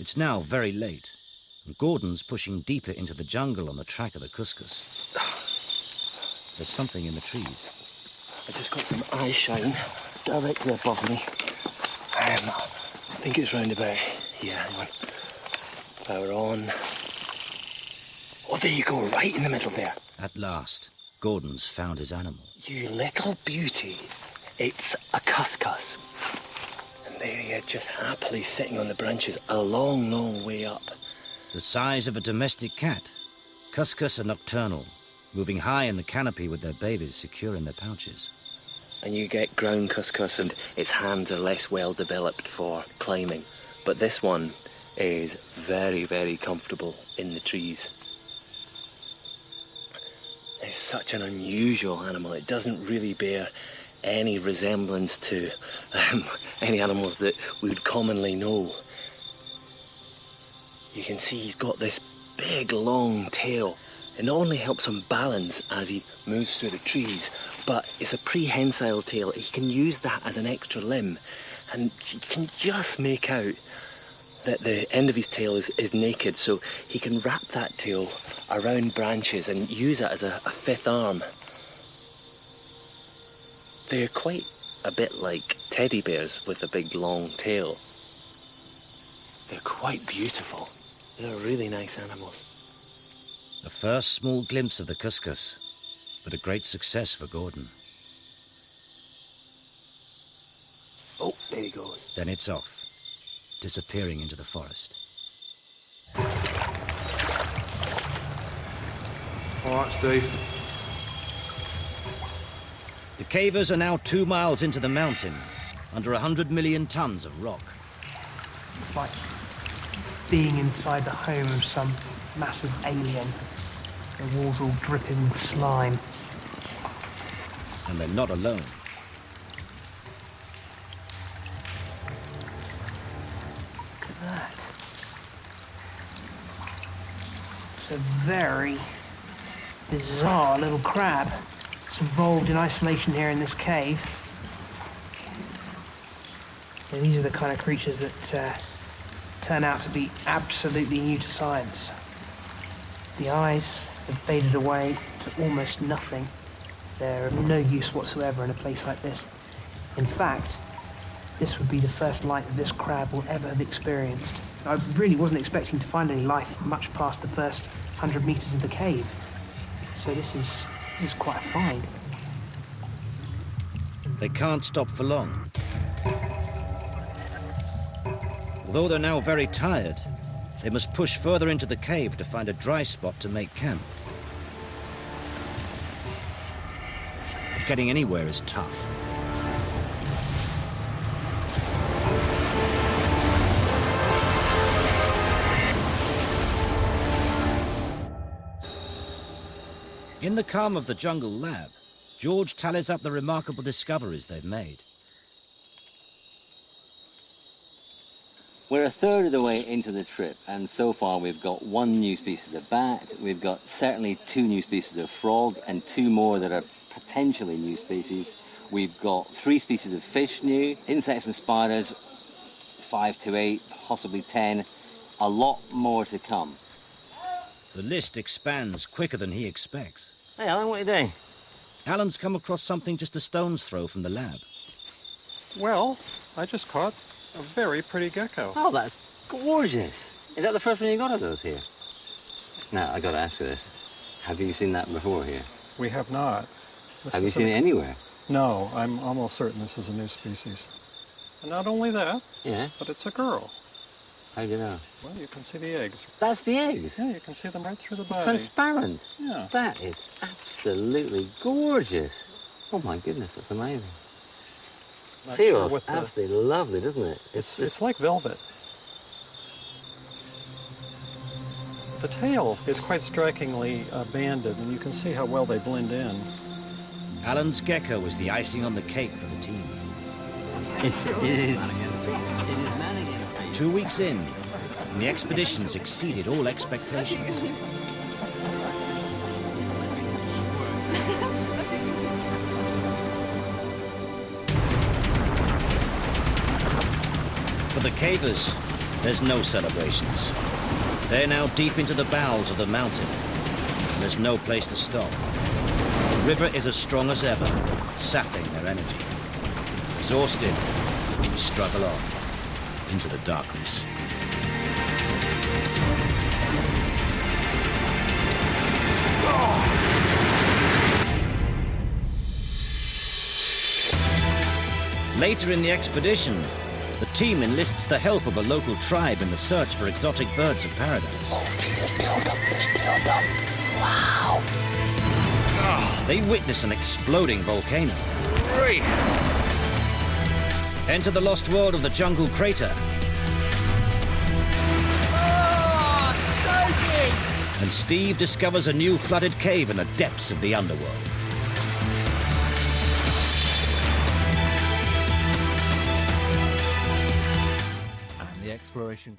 It's now very late, and Gordon's pushing deeper into the jungle on the track of the cuscus. There's something in the trees. I just got some eye shine directly above me. I think it's round about here. Hang on. Power on. Oh, there you go, right in the middle there. At last, Gordon's found his animal. You little beauty. It's a cuscus. And there he is, just happily sitting on the branches a long, long way up. The size of a domestic cat, cuscus are nocturnal, moving high in the canopy with their babies secure in their pouches. And you get ground cuscus and its hands are less well developed for climbing. But this one is very, very comfortable in the trees. It's such an unusual animal. It doesn't really bear any resemblance to any animals that we would commonly know. You can see he's got this big long tail. It not only helps him balance as he moves through the trees, but it's a prehensile tail. He can use that as an extra limb, and you can just make out that the end of his tail is naked, so he can wrap that tail around branches and use it as a fifth arm. They're quite a bit like teddy bears with a big long tail. They're quite beautiful. They're really nice animals. The first small glimpse of the cuscus, but a great success for Gordon. Oh, there he goes. Then it's off, disappearing into the forest. All right, Steve. The cavers are now 2 miles into the mountain, under 100 million tons of rock. It's like being inside the home of some massive alien. The walls all dripping with slime. And they're not alone. Look at that. It's a very bizarre little crab. It's evolved in isolation here in this cave. And these are the kind of creatures that turn out to be absolutely new to science. The eyes have faded away to almost nothing. They're of no use whatsoever in a place like this. In fact, this would be the first light that this crab will ever have experienced. I really wasn't expecting to find any life much past the first 100 meters of the cave. So this is quite a find. They can't stop for long. Although they're now very tired, they must push further into the cave to find a dry spot to make camp. But getting anywhere is tough. In the calm of the jungle lab, George tallies up the remarkable discoveries they've made. We're a third of the way into the trip, and so far we've got 1 new species of bat, we've got certainly 2 new species of frog, and 2 more that are potentially new species. We've got 3 species of fish new, insects and spiders, 5 to 8, possibly 10, a lot more to come. The list expands quicker than he expects. Hey Alan, what are you doing? Alan's come across something just a stone's throw from the lab. Well, I just caught a very pretty gecko. Oh, that's gorgeous. Is that the first one you got of those here? Now, I got to ask you this. Have you seen that before here? We have not. Have you seen it anywhere? No, I'm almost certain this is a new species. And not only that, Yeah. but it's a girl. How do you know? Well, you can see the eggs. That's the eggs. Yeah, you can see them right through the body. Transparent. Yeah. That is absolutely gorgeous. Oh my goodness, that's amazing. Not Feels sure what the- absolutely lovely, doesn't it? It's like velvet. The tail is quite strikingly banded, and you can see how well they blend in. Alan's gecko was the icing on the cake for the team. It is. 2 weeks in, and the expeditions exceeded all expectations. For the cavers, There's no celebrations. They're now deep into the bowels of the mountain. And there's no place to stop. The river is as strong as ever, sapping their energy. Exhausted, we struggle on into the darkness. Later in the expedition, the team enlists the help of a local tribe in the search for exotic birds of paradise. Oh, Jesus, build up, there's build up. Wow. They witness an exploding volcano. Great. Enter the lost world of the jungle crater. Oh, soaking! And Steve discovers a new flooded cave in the depths of the underworld. And the exploration